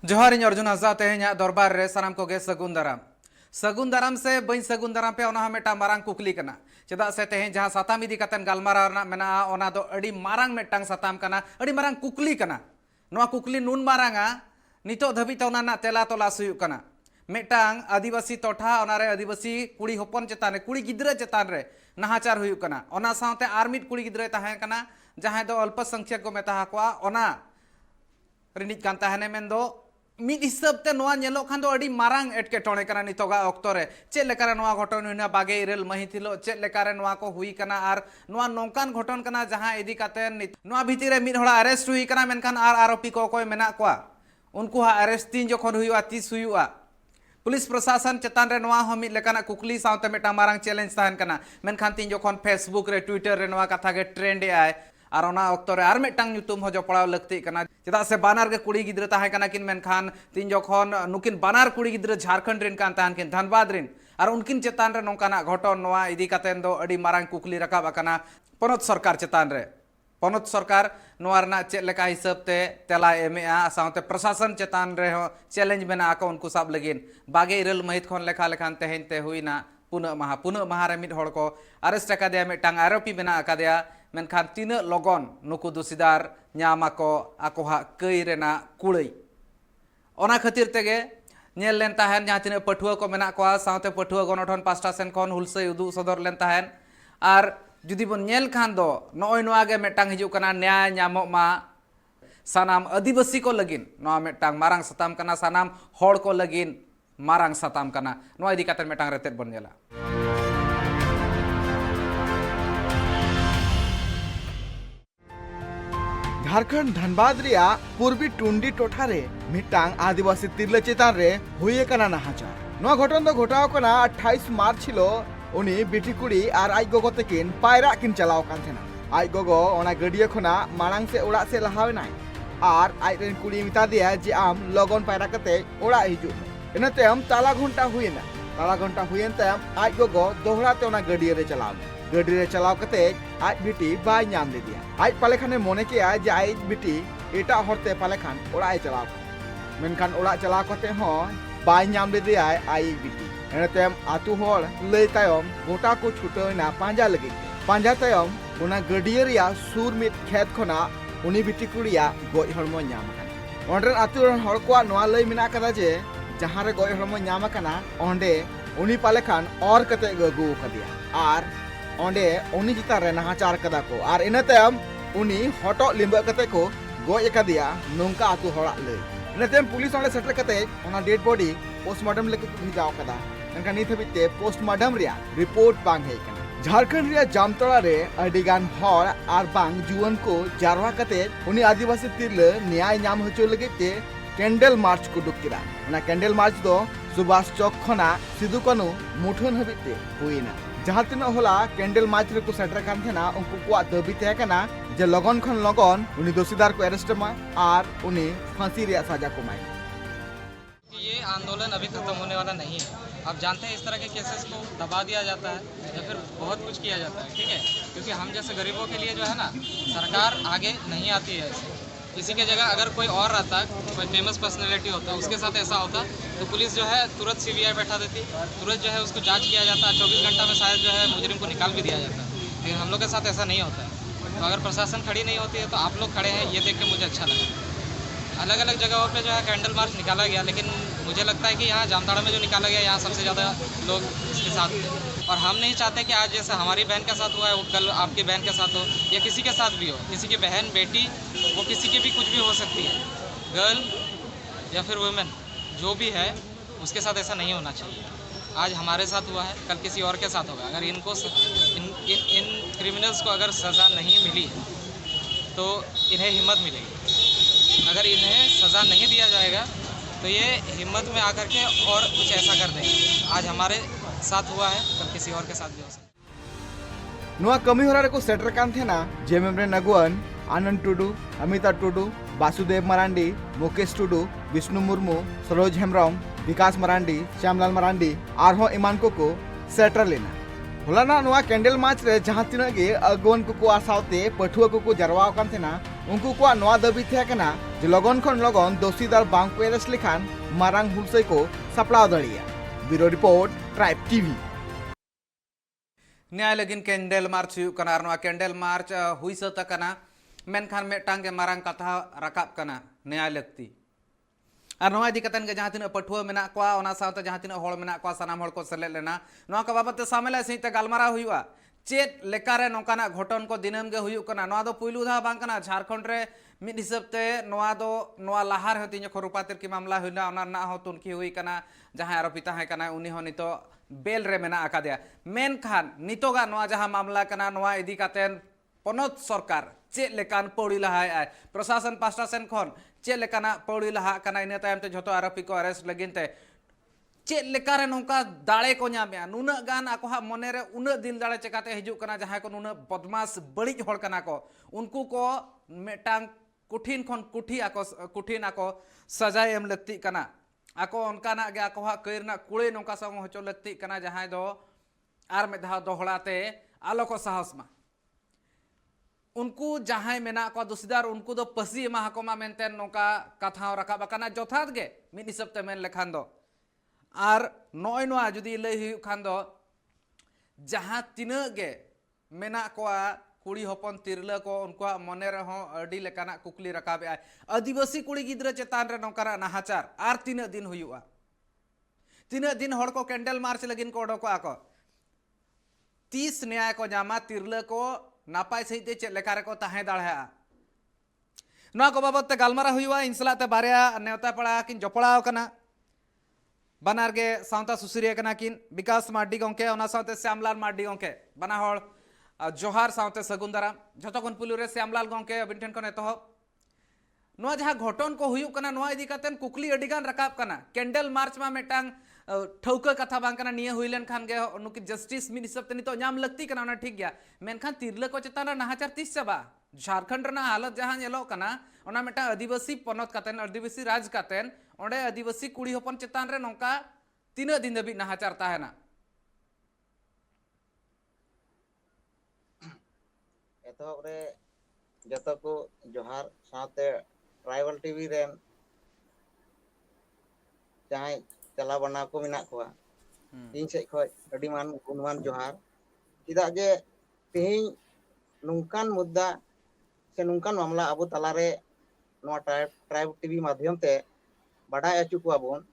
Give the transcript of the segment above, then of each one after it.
जोहार अर्जुन हांसदा तेहें दरबार रे सानाम को सगुन दाराम से बई सगुन दाराम पे मेटा मारांग कुकली कना चेदा से तेहें जहां साताम इदी कतन गालमाराव मेना ओना दो अड़ी मारांग मेटांग साताम कना अड़ी मारांग कुकली कना नोआ कुकली नुन मारांगा नितो धबी तो ना तेला तलाश हुयुक कना मेटांग आदिवासी टोठा ओनारे आदिवासी कुड़ी होपन चेतान रे कुड़ी गिद्रा चेतान रे नाहाचार हुयुक कना ओना सावते आर मिड कुड़ी गिद्रा ताहें कना जहां दो अल्पसंख्यक को मेता कोआ ओना रिनिज कान ताहेने मेंदो मिद हिसाब ते नोआ नेलो खान दो अड़ी मारांग एटकेटोणे कना नितोगा ऑक्तो रे चेक लेकारे नोआ घटन हुइना बागे इरेल महिथिलो चेक लेकारे नोआ को हुई कना आर नोआ नोंकान घटन कना जहां इदी काते नोआ भीतर रे मिद होड़ा अरेस्ट हुई कना मेनखान आर आरोपी को कोई मेना कोआ उनको हा अरेस्ट तीन जखन हुआ तीस हुआ पुलिस प्रशासन चेतान रे नोआ हो मिद लेकाना कुकली सावते मेटा मारांग चैलेंज ताहन कना मेनखान तीन जखन फेसबुक रे ट्विटर रे नोआ कथा गे ट्रेंड आय और ओना ऑक्तो रे आर मेटांग ᱧᱩᱛᱩᱢ हो जपड़ाव लगती कना चेदा से बानार के कुड़ी गिद्रा ताहे कना किन मेनखान तीन जखन नुकिन बानार कुड़ी गिद्रा झारखंड रिन कान ताहन किन धनबाद रिन और उनकिन चेतान रे नोंकाना घटन नोआ इदी कातेन दो अड़ी मारांग कुकली रकाब अकना पनोत सरकार चेतान रे पनोत सरकार नोआ रना चेक लेका हिसाब ते तेला एमेआ सावते प्रशासन चेतान रे हो चैलेंज मेना आको उनको साब लगिन बागे इरल महित खन लेखा लेखान तेहेन ते हुइना पुना महा रे मिद हड़ को अरेस्ट अकादेया मेटांग आरोपी मेना अकादेया मेनखान तीना लगन नुकु दोषीदार ᱧᱟᱢᱟᱠᱚ आकोहा कई रेना कुड़ई ओना खातिर तेगे नेल लेन ताहेन जहां तिना पठुआ को मेना कोआ सावते पठुआ गणठन पास्टा सेन खन हुलसई उदु सदर लेन ताहेन आर जुदी बन नेल खान दो नॉय नोआ गे मेटांग हिजु कना न्याय ᱧᱟᱢᱚᱜ मा सानाम आदिवासी को लगिन नोआ मेटांग मारांग सताम कना सानाम हड़ को लगिन मारांग सताम कना नोआ इदी काते मेटांग रेतेत बन नेला झारखंड धनबाद रिया पूर्वी टुंडी टोठा रे मिटांग आदिवासी तिरले चेतान रे हुए कना नाहाचार नोआ घटन दो घटाव कना 28 मार्च हिलो उनी बेटी कुड़ी आर आई गोगो तकिन पायरा किन चलाव कान थेना आई गोगो ओना गडिया खना मांग से ओड़ा से लहावेनाय आर आई रेन कुड़ी मिता दिया जे आम लगन पायरा कते ओड़ा हिजु इना तेम ताला घंटा हुएन तेम आई गोगो दोहरा ते ओना गडिया रे चलाव गड्डी रे चलाव कते आज बेटी बाय नाम ले दिया आज पाले खाने मोने के आज आज बेटी एटा हरते पाले खान ओड़ा चलाव मेनखान ओड़ा चलाव कते हो बाय नाम ले दिया आई बेटी एनेतेम आतु होड़ लय तायम गोटा को छुटोना पांजा लगे पांजा तायम ओना गड्डी रिया सुर मिट खेत खना उनी बेटी कुड़िया गoj हरमो नाम कान ओंडरन आतु रन हड़ को नोआ लय मिना कदा जे जहां रे गoj हरमो नाम काना ओंडे उनी पाले खान और कते गगु कदिया आर ओंडे उनी चिता रे नाहाचार कदा को आर इना तायम उनी हटो लिंब कते को गoj कदिया नोंका आतु होड़ा लय इना तायम पुलिस ओंडे सेटर कते ओना डेड बॉडी पोस्टमार्टम लेके भिजाव कदा एनका नित हबिते पोस्टमार्टम रिया रिपोर्ट बांग हे कना झारखंड रिया जामतोड़ा रे अडिगान हड़ आर बांग जुवन को जारवा कते उनी आदिवासी तिरले न्याय नाम हचो लगेते कैंडल मार्च को दुकिरा ओना कैंडल मार्च दो सुभाष चौक खना सिदु कानू मुठन हबिते हुइना जहां तिना होला कैंडल मार्च रे को सेटर कान थेना उनको को दाबी तय कना जे लगन खन लगन उनी दोषीदार को अरेस्ट मा आर उनी फांसी रे सजा को माई ये आंदोलन अभी खत्म होने वाला नहीं है। आप जानते हैं इस तरह के केसेस को दबा दिया जाता है या फिर बहुत कुछ किया जाता है, ठीक है, क्योंकि हम जैसे गरीबों के लिए जो है ना सरकार आगे नहीं आती है। किसी के जगह अगर कोई और रहता, कोई फेमस पर्सनैलिटी होता, उसके साथ ऐसा होता तो पुलिस जो है तुरंत CBI बैठा देती, तुरंत जो है उसको जांच किया जाता, 24 घंटा में शायद जो है मुजरिम को निकाल भी दिया जाता। लेकिन हम लोग के साथ ऐसा नहीं होता है। तो अगर प्रशासन खड़ी नहीं होती है तो आप लोग खड़े हैं, ये देख के मुझे अच्छा लगा। अलग अलग जगहों पे जो है कैंडल मार्च निकाला गया, लेकिन मुझे लगता है कि यहाँ जामताड़ा में जो निकाला गया यहाँ सबसे ज़्यादा लोग इसके साथ थे। और हम नहीं चाहते कि आज जैसे हमारी बहन के साथ हुआ है वो कल आपकी बहन के साथ हो या किसी के साथ भी हो, किसी की बहन बेटी वो किसी की भी कुछ भी हो सकती है, गर्ल या फिर वुमेन जो भी है उसके साथ ऐसा नहीं होना चाहिए। आज हमारे साथ हुआ है, कल किसी और के साथ होगा। अगर इनको इन क्रिमिनल्स को अगर सज़ा नहीं मिली तो इन्हें हिम्मत मिलेगी। अगर इन्हें सज़ा नहीं दिया जाएगा तो ये हिम्मत में आकर के और कुछ ऐसा कर देंगे। आज हमारे साथ हुआ है, कल किसी और के साथ भी हो सकता है। नोआ कमी होरा को सेटर कान थेना जेमेम रे नगुअन आनंद टुडू, अमिता टुडू, वासुदेव मरांडी, मुकेश टुडू, विष्णु मुर्मू, सरोज हेम्ब्रम, विकास मरांडी, श्यामलाल मरांडी आरहो इमान को सेटर लेना होलाना नोआ कैंडल मार्च रे जहां तिना गे अगवन को आसावते पठुआ को जरवा कान थेना उनको को नोआ दाबी थे कना जे लगन खन लगन दोषीदार बांग को एरेस्ट लेखान मारांग हुलसई को सपड़ाव दाड़िया। Bureau report tribe TV. न्याय लगिन कैंडल मार्च हुई कना और कैंडल मार्च हुई सत कना मेनखान मेटांग मारांग कथा रकाब कना न्याय लगती और नवा इदी कतन के जहां तिना पठुआ मेना कोआ ओना सावते जहां तिना होड़ मेना कोआ सनाम होड़ को सेले लेना नवा का बाबत सामेला सहित गालमारा हुआ चेत लेकारे नोकाना घटन को दिनम गे हुई कना नवा दो पुइलु धा बांग कना झारखंड रे मिद हिसाब ते नवा दो नवा लाहार होती जो रुपातिर की मामला हुईना ओना ना हो तुनकी हुई कना जहां आरोपिता है कना उनी हो नितो बेल रे मेना आकादिया मेनखान नितोगा नवा जहां मामला कना नवा इदी कतेन पनत सरकार चेक लेकान पौड़ी लहाय आय प्रशासन पास्टा सेन खन चेक लेकाना पौड़ी लहा कना इने तायम ते झोतो आरोपी को अरेस्ट लगिन ते चेक लेकारे नोका दाड़े को ᱧᱟᱢᱮᱟ नुना गान आको हा मने रे उना दिल दाड़े चेकाते हिजुक कना जहां को नुना बदमाश बड़ी होड़ कना को उनको को मेटांग कुठिन खन कुठिन आको सजाय एम लगती कना आको उनकाना गे आको हा कइरना कुळे नोका संग होचो लगती कना जहां दो आर में धा दोहड़ाते आलो को साहस मा उनको जहां मेना को दोषीदार उनको दो पसी मा हको मा मेनते नोका कथा रकाब कना जोथात गे मिद हिसाब ते मेन लेखान दो और नॉय नोआ जुदी लय हुई खान दो जहां तिना गे मेना कोआ कुड़ी हपन तिरला को उनको मने रहो अडी लेकाना कुकली रकाबे आय आदिवासी कुड़ी गिद्रा चेतान रे नोकारा नाहाचार आर तीना दिन हुआ तीना दिन हड़ को कैंडल मार्च लगिन को ओडको आको 30 न्याय को जामा तिरला को नापाय सहित चेक लेकारे को ताहे दाड़ा नोआ को बाबत ते गालमारा हुआ इनसला ते बारिया नेवता पड़ा किन जपड़ाव कना बनार गे सावता सुसरिया कना किन विकास मार्डी गंके ओना सावते श्यामलाल मार्डी गंके बना हड़ जोहार सावते सगुन दाराम झतो खन पुलु रे श्यामलाल गंके अबिन ठेन खन एतहब नोआ जहां घटन को हुयु कना नोआ इदी कातेन कुकली अडिगान रकाब कना कैंडल मार्च मा मेटांग ठौका कथा बांग कना निया हुइलेन खान गे नुकी जस्टिस मिन हिसाब ते नितो ᱧᱟᱢ लगती कना ना ठीक गया मेनखान तिरला को चेतान रे नाहाचार तीस चबा झारखंड रना हालत जहां नेलो कना ओना मेटा आदिवासी पनत कातेन आदिवासी राज कातेन ओंडे आदिवासी कुड़ी हपन चेतान रे नोका तीना दिन दबी नाहाचार ताहेना एतहब रे जतो को जोहार साथे ट्राइबल टीवी रेन जहां चला बना को मिना को इन से खय अडी मान गुणवान जोहार चिदा जे तेहिं नुंकान मुद्दा से नुंकान मामला अबो तला रे नो ट्राइब टीवी माध्यम ते बाडाय अचु को आबोन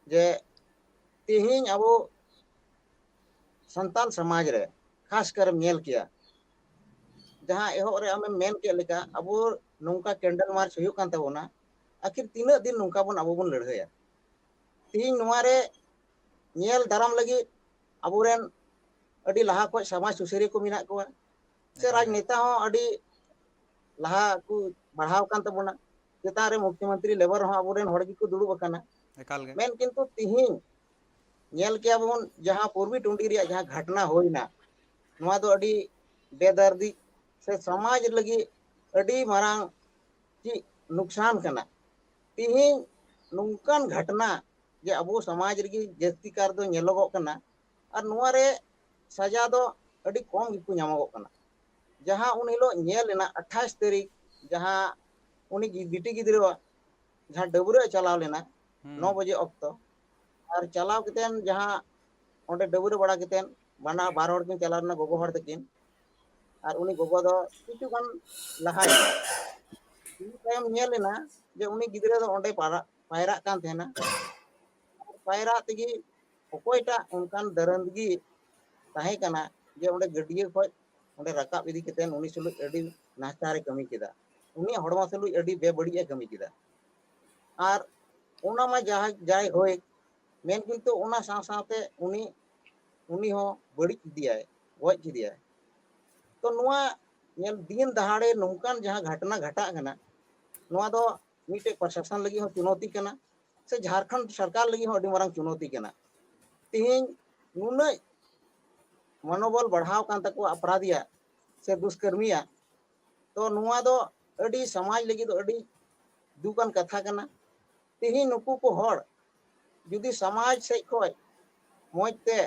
जे तेहिं अबो संताल समाज रे खास कर मेल किया जहां एहो रे हमें मेन के लेका अबो नोंका कैंडल मार्च हुयु कान तबोना आखिर तीना दिन नोंका बन अबो बन लड़हया तीन नुआरे नेल दाराम लगी अबोरेन अडी लहा को समाज सुसरिया को मिना को से राजनेता हो अडी लहा को बढ़ाव कान तबोना जेता रे मुख्यमंत्री लेबर हो अबोरेन हड़गी को दुड़ुब काना एकाल गे मेन किंतु तिहिन नेल के अबोन जहां पूर्वी टुंडी रिया जहां घटना होइना नुआ दो अडी बेदर्दी से समाज लगी अडी मारांग की नुकसान कना तिहिन नुंकान घटना जे अबो समाज रगी जस्ती कार दो नेलोगो कना और नुआ रे सजा दो अडी कम गिकु ᱧᱟᱢᱚᱜᱚᱜ कना जहां उन हिलो नेल लेना 28 तारीख जहां उनी बिटी गिद्रो जहां डबुरे चलाव लेना 9 बजे अक्तो और चलाव केतेन जहां ओंडे डबुरे बड़ा केतेन बना 12 हड़ किन चलाव ना गोगो हड़ तकिन और उनी गोगो दो किछु गन लहाय तायम नेल लेना जे उनी गिद्रे दो ओंडे पायरा कान थेना पायरा तगी ओकोयटा उनकान दरंदगी ताहे कना जे ओंडे गडिया खय ओंडे रकाब इदी केतेन उनी सुलु एडी नाचारे कमी किदा उनी हड़मा सुलु एडी बेबड़िया कमी किदा और ओना मा जाय होय मेन किंतु ओना साथे उनी हो बड़ी दियाय गoj दियाय तो नुआ नेल दिन दहाड़े नोंकान जहां घटना घटा कना नुआ दो मिटे प्रशासन लगी हो चुनौती कना से झारखंड सरकार लगी हो अडी मारंग चुनौती कना तिहिन नुना मनोबल बढ़ाव कान तको अपराधिया से दुष्कर्मिया तो नुआ दो अडी समाज लगी तो अडी दुकान कथा कना तिहिन नुकु को हड़ जुदी समाज से खय मोजते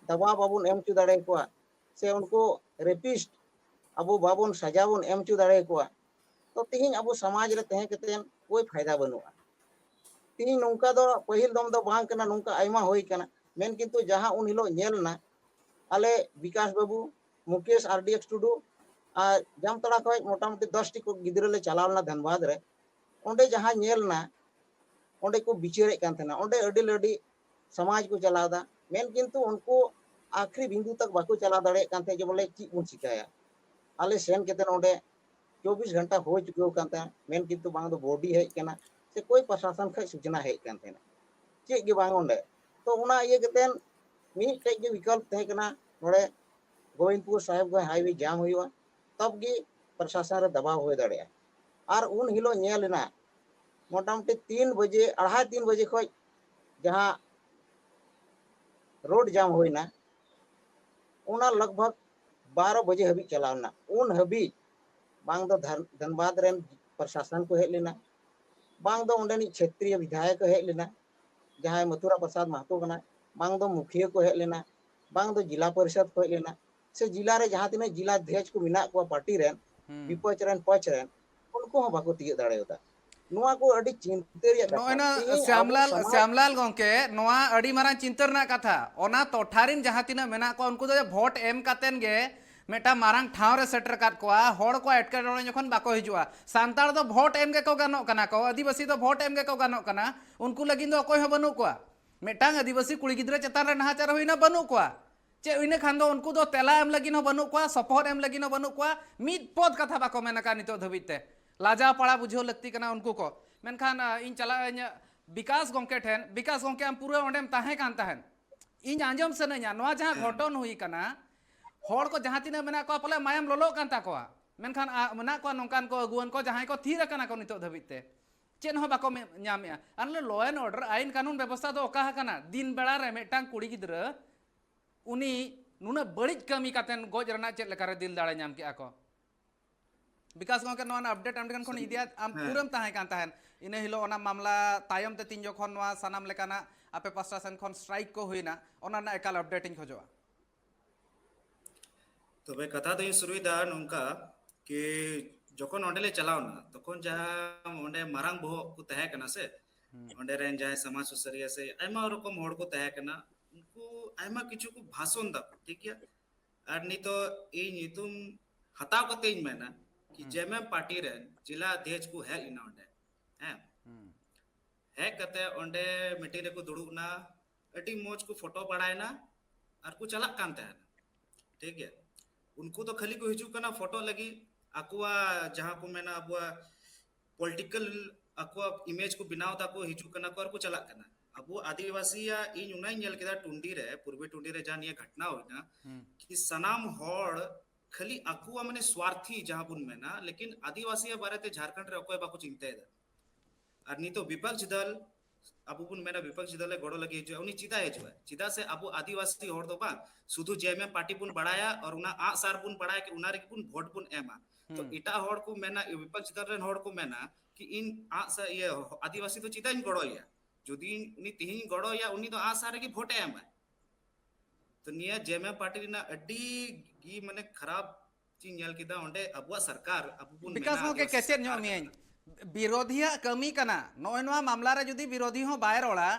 दबाव बाबुन एम चु दाड़े को से उनको रेपिस्ट अबो बाबुन सजा बन एम चु दाड़े को तो तीन अब समाज रे तहे कतेन कोई फायदा बनुआ तीन नौका दो पहिल दम दो बांग कना नौका आयमा होई कना मेन किंतु जहां उन हिलो नेलना आले विकास बाबू मुकेश आरडीएक्स टुडू और जामतड़ा खो मोटामुटी 10 टी को गिद्रा ले चलावना धनबाद रे ओंडे जहां नेलना ओंडे को बिचारे कान थना ओंडे अडी लडी समाज को चलावदा मेन किंतु उनको आखिरी बिंदु तक बाको चला दड़े कान थे जे बोले ची उन चिकाया आले सेन केतन ओंडे 24 घंटा हो चुके कान था मेन किंतु बांग दो बॉडी है कना से कोई प्रशासन खै सूचना है कान थे चे गे बांग ओंडे तो उना ये केतन मी टे गे विकल्प थे कना नोडे गोविंदपुर साहेबगंज हाईवे जाम हुआ तब गे प्रशासन रे दबाव हो दड़े और उन हिलो नेलना मोटामुटी 3 बजे 2:30 बजे खो जहां रोड जाम होना उना लगभग 12 बजे हबी चलावना उन हबी बांग दो धनबाद रेन प्रशासन को हेज लेना बांग दो उंडेनी क्षेत्रीय विधायक को हेज लेना जहां मथुरा प्रसाद महतो कना बांग दो मुखिया को हेज लेना बांग दो जिला परिषद को हेज लेना से जिला रे जहां तिना जिला अध्यक्ष को मिना को पार्टी रेन विपक्ष रेन पक्ष रेन उनको हम बाको तिगे दाड़ेदा नुआ को अडी चिंता रे नोना श्यामलाल गोंके नोआ अडी मारा चिंता रना कथा ओना टोठारिन जहां तिना मेना को उनको दो भोट एम कातेन गे मेटा मारांग ठाव रे सेटर काट कोआ होड़ को एटकेटोड़े जखन बाको हिजुआ सांतार दो भोट एम गे को गानो कना को आदिवासी दो भोट एम गे को गानो कना उनको लगिन दो अकोय हो बनु कोआ मेटांग आदिवासी कुड़ी गिद्रा चेतान रे नाहाचार होइना बनु कोआ चे इने खान दो उनको दो तेला एम लगिन हो बनु कोआ सपोहर एम लगिन हो बनु कोआ मिद पद कथा बाको मेना का नितो धबिते लाजा पड़ा बुझो लगती कना उनको को मेनखान इन चला विकास गोंके ठेन विकास गोंके हम पूरा ओंडेम ताहे कान ताहेन इन आंजम सनया नोआ जहां घटन हुई कना होड़ को जहां तिना मेना को पले मायम लोलो कान ताकोआ मेनखान मेना को नोंकान को अगुवन को जहां को थीर कना को नितो धबिते चेन हो बाको ᱧᱟᱢᱮᱜᱼᱟ अनले लॉ एंड ऑर्डर आईन कानून व्यवस्था दो ओका हकना दिन बेड़ा रे मेटांग कुड़ी गिद्रा उनी नुना बड़िज कमी कातेन गोज रना चेत लेकारे दिल दाड़े ᱧᱟᱢ केआ को विकास गोंके नोना अपडेट आमडेन खन इदिया आम पूरम ताहे कान ताहेन इने हिलो ओना मामला तायम ते तीन जखन नोआ सानाम लेकाना आपे पास्टा सेन खन स्ट्राइक को हुईना ओना ना एकाल अपडेट इन खोजोआ तबे कथा तो शुरुदा नौका कि जखन ओंडेले चलावना तखन जहां ओंडे मारांग बहो को तहे कना से ओंडे रेन जहां समाज सुसरिया से आयमा रकम होड़ को तहे कना उनको आयमा किछु को भाषण दा ठीक है और नी तो ए नितुम हताव कते इन मेना कि जेएमएम पार्टी रेन जिला अध्यक्ष को है इना ओंडे हैं है कते ओंडे मीटिंग रे को दुड़ुना अटी मोज को फोटो पड़ायना और को चला कान तहे ठीक है उनको तो खाली को हिजू कना फोटो लगी अकुआ जहां को मेना अबुआ पॉलिटिकल अकुआ इमेज को बनाव ता को हिजू कना को चला कना अबु आदिवासी या इन उनाई नेल केदा टुंडी रे पूर्वी टुंडी रे जान ये घटना होइना कि सनाम होड़ खाली अकुआ माने स्वार्थी जहां बुन मेना लेकिन आदिवासी बारे ते झारखंड रे अकोय बाको चिंता है और नी तो विपक्ष दल अबु बुन मेना विपक्ष दल गड़ो लगी जो उनी चिदा है जो चिदा से अबु आदिवासी होड़ तो बा सुधु जेएमएम पार्टी बुन बढ़ाया और उना आ सार बुन बढ़ाया कि उना रे बुन वोट बुन एमा तो इटा होड़ को मेना विपक्ष दल रेन होड़ को मेना कि इन आ सा ये आदिवासी तो चिदा इन गड़ो या जुदी उनी तिहिन गड़ो या उनी तो आ सार की वोट एमा तो निया जेएमएम पार्टी ना अड्डी गी माने खराब चीज नेल किदा ओंडे अबुआ सरकार अबु बुन विकास हो के कैसे न्यो मियाई विरोधिया कमी कना नोय नोआ मामला रे जुदी विरोधी हो बाय रोड़ा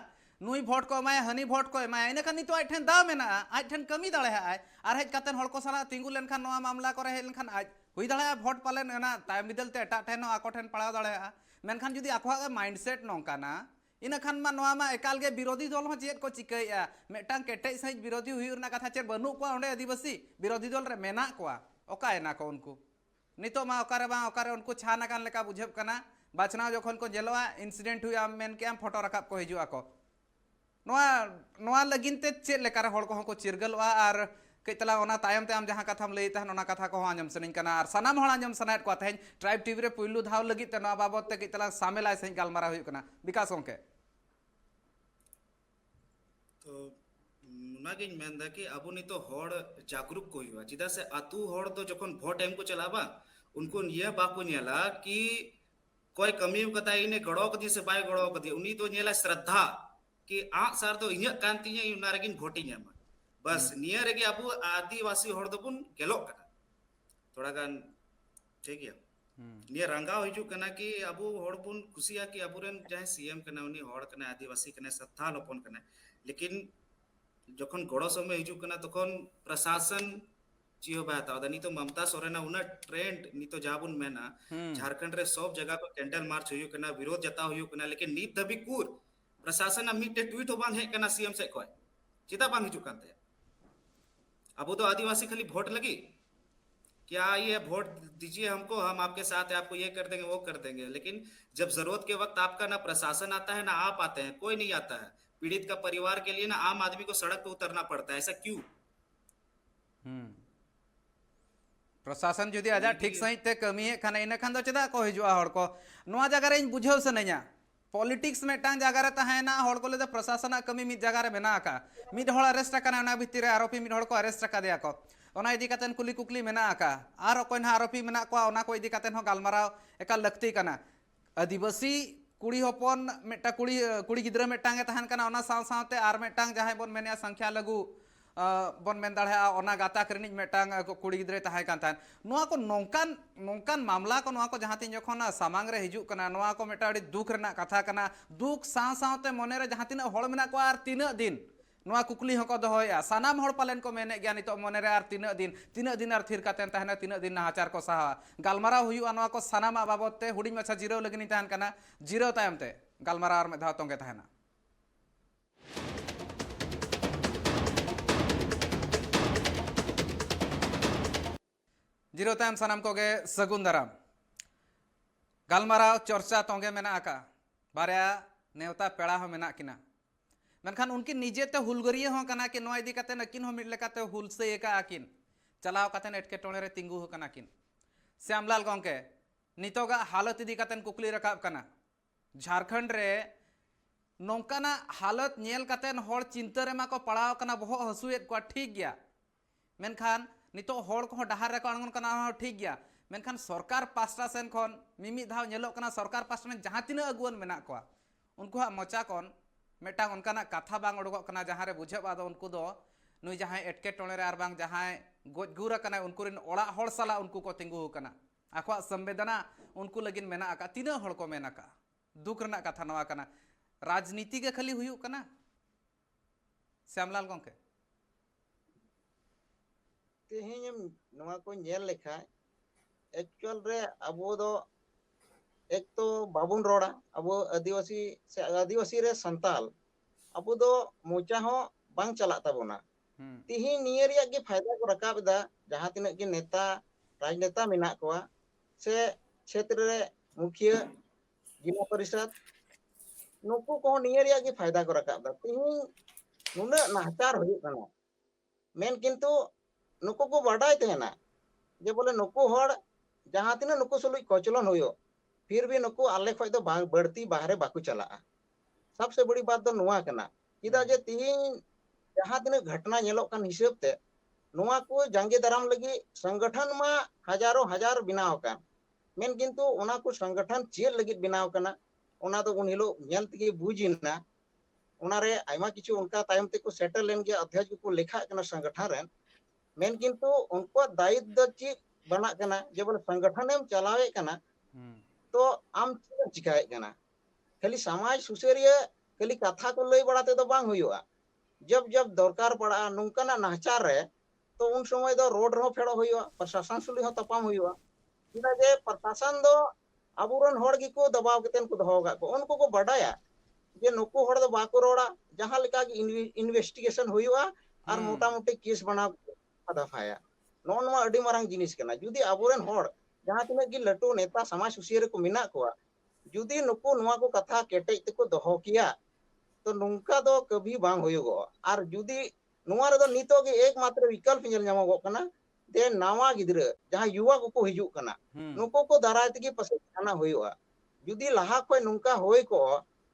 नुई भोट को एमाय हनी भोट को एमाय इने खान तो आठन दा मेना आठन कमी दाड़े आय आर हेज कातन होड़ को सारा तिंगु लेनखान नोआ मामला करे हेज लेनखान आज हुई दाड़े भोट पालेन ना तायम बिदल ते एटा ठेन आको ठेन पड़ा दाड़े मेनखान जुदी आखवा माइंडसेट नोंकाना इन खान मा नोआ मा एकाल गे विरोधी दल हो चेत को चिकैया मेटांग केटेज सही विरोधी हुई रना कथा चेत बनु को ओंडे आदिवासी विरोधी दल रे मेना कोआ ओका एना को उनको नितो मा ओकारे उनको छाना कान लेका बुझेब कना बाचना जखन को जेलोआ इंसिडेंट हुआ मेन के फोटो रकाब को हिजुआ को नोआ लगिन ते चेत लेकारे होड़ को को चिरगलवा और कइतला ओना तायम ते आम जहां कथाम लई तहन ओना कथा को आंजम सनिन कना और सनाम होड़ आंजम सनायत को तहन ट्राइब टीवी रे पुइलु धाव लगी ते नोआ बाबत ते कइतला सामेल आय सही गालमारा हुई कना विकास होंके तो नागिन मेंदा कि अबु नी तो होड़ जागरूक को हुआ चिदा से आतु होड़ तो जखन वोट एम को चलाबा उनको निया बाको नेला कि कोई कमी कता इने गड़ो कदी से बाय गड़ो कदी उनी तो नेला श्रद्धा कि आ सार तो इnya कांति nya उना रेगिन भोटी nya बस निया रेगे अबु आदिवासी होड़ तो बुन गेलो कना थोड़ा गान ठीक है निया रंगाव हिजू कना कि अबो हड़ बुन खुशिया कि अबुरेन जहां सीएम कना उनी हड़ कना आदिवासी कना सत्ताल होपन कना लेकिन जखन गड़ो समय हिजू कना तखन प्रशासन चियो बाता दा नितो ममता सोरेना उना ट्रेंड नितो जाबुन मेना झारखंड रे सब जगह को कैंडल मार्च हुयु कना विरोध जता हुयु कना लेकिन नित दबी कुर प्रशासन अमिते ट्वीट हो बांग हे कना सीएम से कोय चिता बांग हिजू कांते अब तो आदिवासी खाली वोट लगी क्या ये वोट दीजिए हमको हम आपके साथ है आपको ये कर देंगे वो कर देंगे लेकिन जब जरूरत के वक्त आपका ना प्रशासन आता है ना आप आते हैं कोई नहीं आता है पीड़ित का परिवार के लिए ना आम आदमी को सड़क पे उतरना पड़ता है ऐसा क्यों प्रशासन जुदी आजा ठीक सही ते कमी है खाना इन खान दो चदा को हिजुआ हड़ को नवा जगह रे बुझाव सनया पॉलिटिक्स में टांग जगह रे तहेना हड़ को ले प्रशासन कमी मिद जगह रे मेना का मिद हड़ अरेस्ट का ना भितर आरोपी मिद हड़ को अरेस्ट का दिया को ओना इदी कातेन कुली कुकली मेना का आर कोई ना आरोपी मेना को ओना को इदी कातेन हो गालमाराव एका लक्ति कना आदिवासी कुड़ी हपन मेटा कुड़ी गिद्रा मेटांगे तहन कना ओना साव सावते आर मेटांग जहां बन मेनिया संख्या लगू बन मेन दाड़ा ओना गाता करनी मेटांग कुड़ी गिद्रे तहाय कान तहन नोआ को नोंकान नोंकान मामला को नोआ को जहां तीन जखन सामांग रे हिजू कना नोआ को मेटा अड़ी दुख रेना कथा कना दुख साव सावते मने रे जहां तीना हड़ मेना को आर तीना दिन नोआ कुकली हको दोहोया सानाम हड़ पालेन को मेने गया नितो मने रे आर तीना दिन आर थिर कातेन तहना तीना दिन नाचार को साहा गालमाराव हुयु नोआ को सानामा बाबत ते हुडिंग माछा जिरो लगनी तहन कना जिरो तायम ते गालमाराव आर में धाव तोंगे तहना जिरो तायम सानाम को गे सगुन दाराम गालमाराव चर्चा तोंगे मेना आका बारया नेवता पेड़ा हो मेना किना मेनखान उनकी निजेते हुलगरिया हो कना कि नोआ इदी काते नकिन हो मिड लेकाते हुलसे एका आकिन चलाव काते एटकेटोणे रे तिंगु हो कना किन श्यामलाल गंके नितोगा हालत इदी काते कुकली रकाब कना झारखंड रे नौकाना हालत नेल काते हड़ चिंता रे मा को पड़ाव कना बहुत हसुएत को ठीक गया मेनखान नितो हड़ को डहार रे को अणगन कना ठीक गया मेनखान सरकार पास्टा सेन खन मिमी धाव नेलो कना सरकार पास्टा में जहां तिना अगुवन मेना को उनको मचा कौन मेटा उनकाना कथा बांग उडुगोग कना जहां रे बुझाबा दो उनको दो नुई जहां एटकेटोणे रे आर बांग जहां गजगुरा कना उनको रिन ओड़ा हड़ साला उनको को तिंगु कना आखवा संवेदना उनको लगिन मेना का तीना हड़ को मेना का दुख रना कथा नवा कना राजनीति के खाली हुयु कना श्यामलाल गंके तेहेम नवा को नेल लेखा एक्चुअल रे अबो दो एक तो बाबुन रोड़ा अब आदिवासी रे संताल अब दो मोचा हो बांग चला ताबोना तिही नियर या के फायदा को रकाब दा जहां तिना के नेता राजनेता मेना को से क्षेत्र रे मुखिया जिला परिषद नुकु को नियर या के फायदा को रकाब दा तिही नुना नाहचार होय कना मेन किंतु नुकु को बडाय तेना जे बोले नुकु हड़ जहां तिना नुकु सलुई कोचलन होयो फिर भी नुकु आले खय दो बढ़ती बाहरे बाकू चला सबसे बड़ी बात दो नुआ कना किदा जे तीन जहां दिन घटना नेलो कन हिसाब ते नुआ को जंगे दाराम लगी संगठन मा हजारों हजार बनाव का मेन किंतु ओना को संगठन चेल लगी बनाव कना ओना दो उन हिलो नेल तगे बुझिना ओना रे आयमा किछु उनका तायम ते को सेटल लेन के अध्यक्ष को लेखा कना संगठन रे मेन किंतु उनको दायित्व ची बना कना जे बोले संगठन एम चलावे कना तो आम चिकाए कना खाली समाज सुसेरिया खाली कथा को लई बड़ाते तो बांग हुआ जब जब दरकार पड़ा नुकना नाचार रे तो उन समय दो रोड रो फेड़ो हुआ प्रशासन सुली हो तपाम हुआ किना जे प्रशासन दो अबुरन हड़ की को दबाव केतेन को दोगा को उनको को बडाया जे नुकु हड़ दो बाको रोड़ा जहां लेका की इन्वेस्टिगेशन हुआ और मोटा मोटी केस बना दफाया नो अडी मारंग जिनिस कना जुदी अबुरन हड़ जहां तिना की लटू नेता समाज सुसियर को मिना को जुदी नुकु नुआ को कथा केटे तको दोहो किया तो नुंका दो कभी बांग होयोगो और जुदी नुआ रे दो नितो के एकमात्र विकल्प नेल नामगो कना दे नावा गिद्रा जहां युवा को हिजू कना नुको को दाराय तगी पसे खाना होयोआ जुदी लहा कोई नुंका होय को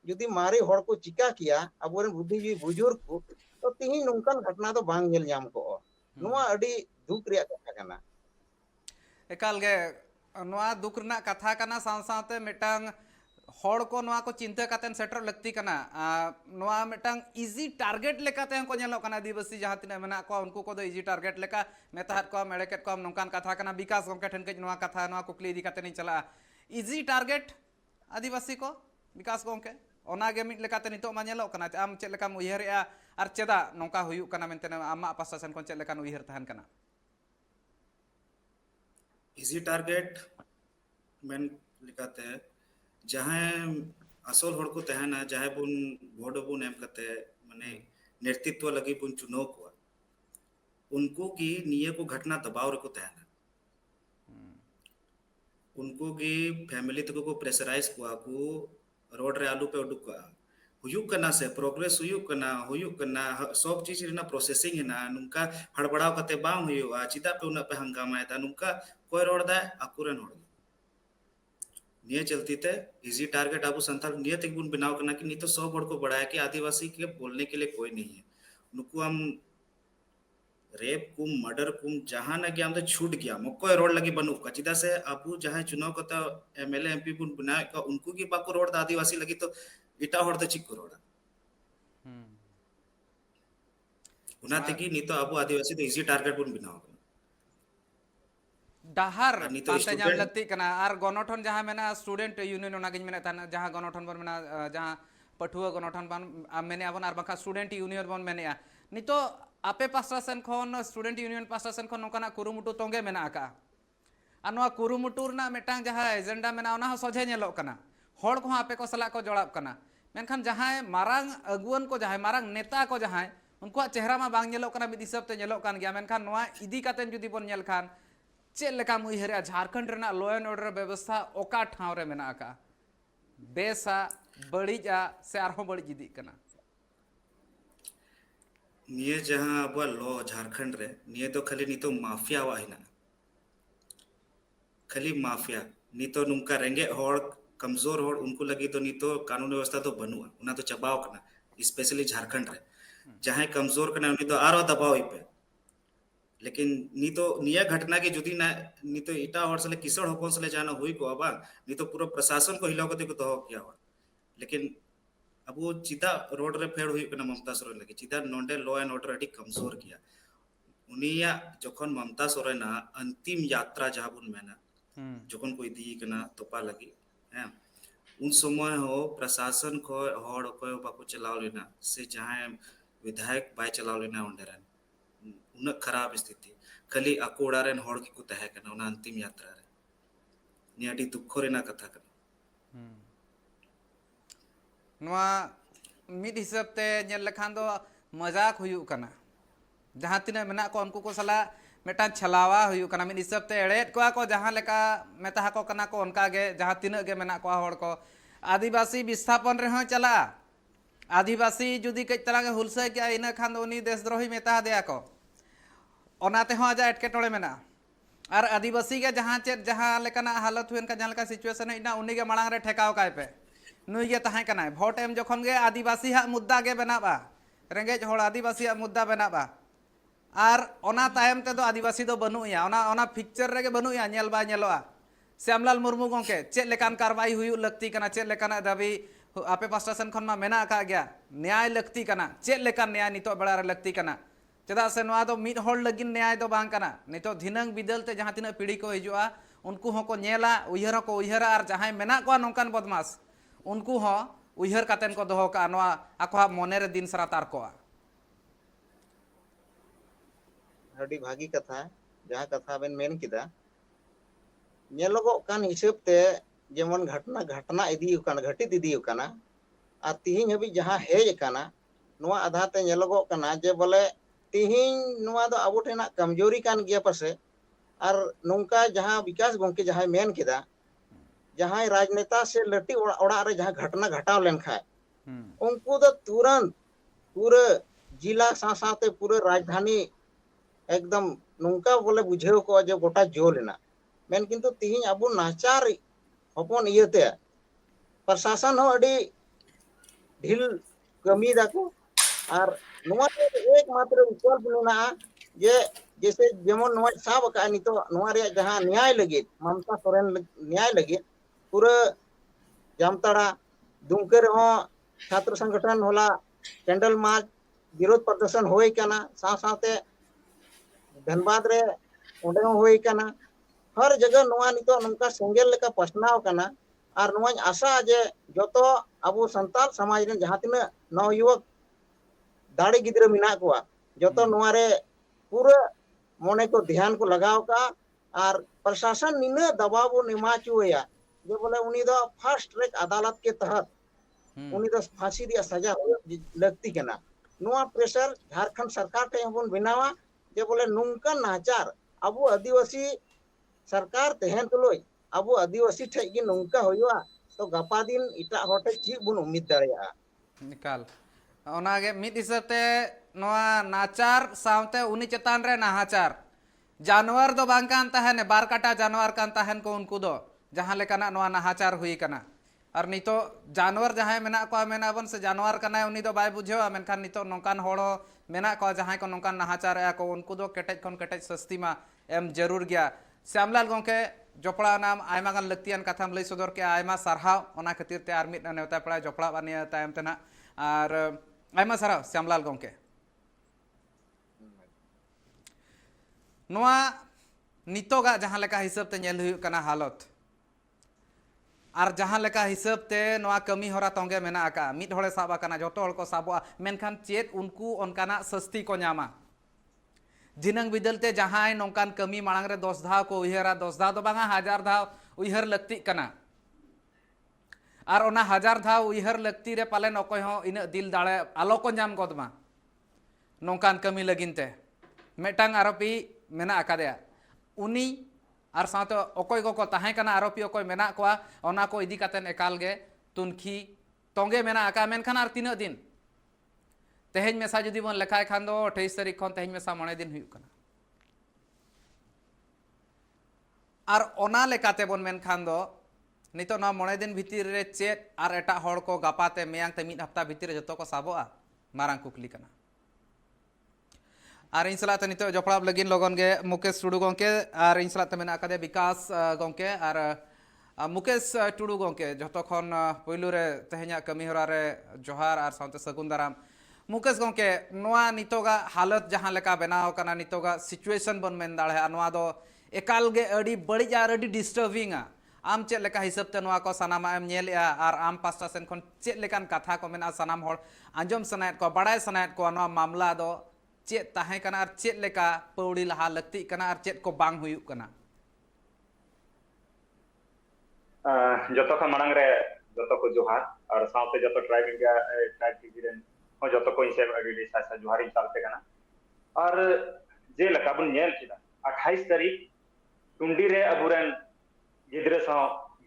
जुदी मारे हड़ को चिका किया अबोरन बुद्धिजीवी बुजुर्ग को तो तिही नुंकन घटना तो बांग नेल नाम को नुआ अडी दुख रिया कथा कना एकाल गे नोआ दुख रना कथा कना साथ साथे मिटांग हड़ को नवा को चिंता कातेन सेटर लगती कना नवा मिटांग इजी टारगेट लेकाते हंको नेलो कना आदिवासी जहां तिना मेना को उनको को दो इजी टारगेट लेका मेताहत को मेड़ेकेट को नोंकान कथा कना विकास गंके ठन के नवा कथा नवा कुकली इदी काते नि चला इजी टारगेट आदिवासी को विकास गंके ओनागे मिट लेकाते नितो मा नेलो कना आम चेद लेकाम उयहरेआ आर चेदा नोंका हुयुक कना मेनते आमा पासासन कोन चेद लेकान उयहर तहन कना इजी टारगेट मेन लिखाते हैं जहाँ असल हड़ को तहना जहाँ बुन भोट बुन एम कते माने नेतृत्व लगी बुन चुनाव को उनको की निये को घटना दबाव रखो तहना उनको की फैमिली तक को प्रेशराइज को रोड रे आलू पे उडुक हुयुक कना से प्रोग्रेस हुयुक कना सब चीज रेना प्रोसेसिंग है ना नुका हड़बड़ाव कते बांग हुयुआ चिदा पे उना पे हंगामा दा नुका कोई रोड दा अकुरन होड़ निये चलती थे इजी टारगेट आपको संथाल निये तक बुन बनाव करना कि नहीं तो सब हड़ को बढ़ाया कि आदिवासी के बोलने के लिए कोई नहीं है नुकु हम रेप कुम मर्डर कुम जहां ना गया हम तो छूट गया मको रोड लगी बनू का चिदा से आपू जहां चुनाव करता एमएलए एमपी बुन बनाए का उनको की बाको रोड आदिवासी लगी तो इटा होड़ द चिक्को रोड उनाते की नहीं तो आपू आदिवासी तो इजी टारगेट बुन बनाव डाहार नी तो पांते जाम स्टूडेंट लगती कना आर गणठन जहां मेना स्टूडेंट यूनियन ओना गिन मेना थाना जहां गणठन बन मेना जहां पठुआ गणठन बन मेने आबन आर बाखा स्टूडेंट यूनियन बन मेनेया नितो आपे पास्टा सेन खन स्टूडेंट यूनियन पास्टा सेन खन नोकाना कुरुमुटु तोंगे मेना आका आ नोआ कुरुमुटु रना मेटांग जहां एजेंडा मेना ओना सोझे नेलो कना हड़ को आपे को सला को जड़ाब कना मेनखान जहां मारांग अगुवन को जहां मारांग नेता को जहां उनको चेहरा मा बांग नेलो कना मिद हिसाब ते नेलो कान गया मेनखान नोआ इदी कातेन जुदी बन नेल खान चेद लेका मुइहरे झारखंड रेना लॉ एंड ऑर्डर व्यवस्था ओका ठाव रे मेना आका बेसा बड़ीजा से आरहो बड़ी जिदी कना निये जहां अब लॉ झारखंड रे निये तो खाली नी तो माफिया वाहिना खाली माफिया नी तो नुका रेंगे हड़ कमजोर हड़ उनको लगी तो नी तो कानून व्यवस्था तो बनुआ उना तो चबाव कना स्पेशली झारखंड रे जहां कमजोर कना उनी तो आरो दबाव पे लेकिन नी तो निया घटना के जुदी ना नी तो इटा हड़ सले किसड़ होपन सले जाना हुई को अब नी तो पूरा प्रशासन को हिलाव कते को दहो किया हड़ लेकिन अब वो चिदा रोड रे फेड़ हुई कना ममता सोरेन लगे चिदा नोंडे लॉ एंड ऑर्डर अडी कमजोर किया उनिया जखन ममता सोरेना अंतिम यात्रा जहां बुन मेना जखन कोई दी कना तोपा लगी हैं उन समय हो प्रशासन को हड़ को बाको चलाव लेना से जहां विधायक बाय चलाव लेना ओंडेरन उन खराब स्थिति खाली अकोड़ा रेन हड़ की को तहे कना उन अंतिम यात्रा रे नियाटी दुख रेना कथा कना नोआ मिद हिसाब ते नेल लेखान दो मजाक हुयुक कना जहां तिना मेना को उनको को सला मेटा छलावा हुयुक कना मिद हिसाब ते एड़ेत को जहां लेका मेता को कना को उनका गे जहां तिना गे मेना को हड़ को आदिवासी विस्थापन रे हो चला आदिवासी जुदी कई तलांगे हुलसे क्या इना खान दो उनी देशद्रोही मेता देया को ओनाते हो आजा एटकेटोड़े मेना और आदिवासी के जहां चेत जहां लेकाना हालत हुएन का जहां लेका सिचुएशन इना उनी के मांग रे ठेकाव काय पे नुई गे तहां कना भोट एम जखन गे आदिवासी हा मुद्दा गे बनाबा रेंगेज हड़ आदिवासी हा मुद्दा बनाबा और ओना तायम ते दो आदिवासी दो बनुया ओना पिक्चर रे गे बनुया नेल बा नेलोआ श्यामलाल मुर्मू गंके चेत लेकान कार्रवाई हुयु लगती कना चेत लेकाना दाबी आपे पास्टा सेन खन मा मेना का गया न्याय लगती कना चेत लेकान न्याय नितो बेड़ा रे लगती कना चेदा से नोआ दो मिद हड़ लगिन न्याय दो बांग कना नितो धिनंग बिदल ते जहां तिना पीढ़ी को हिजुआ उनको हो को नेला उयहर को उयहर और जहां मेना को नोंकान बदमाश उनको हो उयहर कातेन को दोहो का नोआ आको मने रे दिन सरा तार को अड़ी भागी कथा जहां कथा बेन मेन किदा नेलोगो कान हिसाब ते जेमन घटना इदी उकाना घटित इदी उकाना आ तिहिन हबी जहां हेज काना नोआ आधा ते नेलोगो काना जे बोले तिहिन नोआ दो आबो ठेना कमजोरी कान गिया पासे और नोंका जहां विकास गंके जहां मेन किदा जहां राजनेता से लटी ओड़ा रे जहां घटना घटाव लेन खाय उनको तो तुरंत पूरे जिला साथे पूरे राजधानी एकदम नोंका बोले बुझेव को जे गोटा जो लेना मेन किंतु तिहिन आबो नाचार हपन इयते प्रशासन हो अडी ढिल कमी दाको और नोआ एकमात्र विकल्प लेना जे जैसे जेमन नोआ साब का नितो नोआ रे जहां न्याय लगे ममता सोरेन न्याय लगे पूरा जामताड़ा दुमके छात्र संगठन होला कैंडल मार्च विरोध प्रदर्शन होई कना साथे धनबाद रे ओंडे होई कना हर जगह नोआ नितो नंका सेंगेल लेका पसनाव कना और नोआ आशा जे जतो अबो संताल समाज रे जहां तिना नवयुवक दाड़ी गिद्रा मिना कोआ जतो नोआ रे पूरा मोने को ध्यान को लगाव का और प्रशासन निना दबाव वो निमा चुया जे बोले उनी दो फास्ट ट्रैक अदालत के तहत उनी दो फांसी दिया सजा लगती के ना नोआ प्रेशर झारखंड सरकार टे हबन बिनावा जे बोले नुंका नाचार अबो आदिवासी सरकार तेहन तुलोय अबो आदिवासी ठे गी नुंका होयुआ तो गपा दिन इटा होटे ची बुन उम्मीद दाड़िया निकाल ओनागे मिद हिसाबते नोआ नाचार सावते उनी चेतान रे नाहाचार जानवर दो बांग कान तहन बार काटा जानवर कान तहन को उनको दो जहां लेकाना नोआ नाहाचार हुई कना और नितो जानवर जहां मेना को मेना बन से जानवर कना उनी दो बाय बुझेवा मेनखान नितो नोकान होड़ो मेना को जहां को नोकान नाहाचार आ को उनको दो केटेज खन केटेज सस्ती मा एम जरूर गया श्यामलाल गोंके जोपड़ा नाम आयमा गान लक्तियान कथाम लई सदर के आयमा सरहाव ओना खातिर ते आर मिद नेवता पड़ा जोपड़ा बानिया तायम तना और आयमा सरहाव श्यामलाल गोंके नोआ नितोगा जहां लेका हिसाब ते नेल हुयु कना हालत और जहां लेका हिसाब ते नोआ कमी होरा तोंगे मेना आका मिद होड़े साबा कना जतो हड़ को साबोआ मेनखान चेत उनको उनकाना सस्ती को न्यामा जिनंग बिदलते जहां नौकान कमी मांग रे 10 धाव को उयहरा 10 धाव तो बांगा 1000 धाव उयहर लगती कना और ओना 1000 धाव उयहर लगती रे पाले नकोय हो इन दिल दाड़े आलो को नाम गोदमा नौकान कमी लगिनते मेटांग आरोपी मेना आकादेया उनी और साथ अकोय को ताहे कना आरोपी अकोय मेना कोआ ओना को इदी कातेन एकाल गे तुनखी तोंगे मेना आका मेनखान आर तीना दिन तेहेज मेसा जुदी बन लेखाय खान दो 28 तारीख खन तेहेज मेसा 9 दिन हुयु कना और ओना लेकाते बन मेन खान दो नितो ना 9 दिन भीतर रे चेत और एटा होड़ को गापाते मेयांग ते मिद हफ्ता भीतर जतो को साबोआ मारांग कुकली कना और इन सलाते नितो जोपड़ा लगिन लगन गे मुकेश टुडू गोंके और इन सलाते मेना आकादे विकास गोंके और मुकेश टुडू गोंके जतो खन पहलू रे तेहेजा कमी होरा रे जोहार और सावते सगुन दाराम मुकेश गोंके नोआ नितोगा हालत जहां लेका बनाव कना नितोगा सिचुएशन बन मेन दाड़े नोआ दो एकाल गे अड़ी बड़ी और अड़ी डिस्टर्बिंग आम चेक लेका हिसाब ते नोआ को सनामा एम नेलेआ और आम पास्टा सेन खन चेक लेकान कथा को मेना सनाम होड़ आंजम सनायत को बड़ाय सनायत को नोआ मामला दो चेक ताहे कना और चेक लेका पौड़ी लहा लगती कना और चेक को बांग हुयु कना जतो का मांग रे जतो को जोहार और साथे जतो ट्राइब की गिरन हो जतो को इसे अडी सासा जोहारी चलते कना और जे लका बन नेल किदा 28 तारीख टुंडी रे अबुरन गिद्रे सा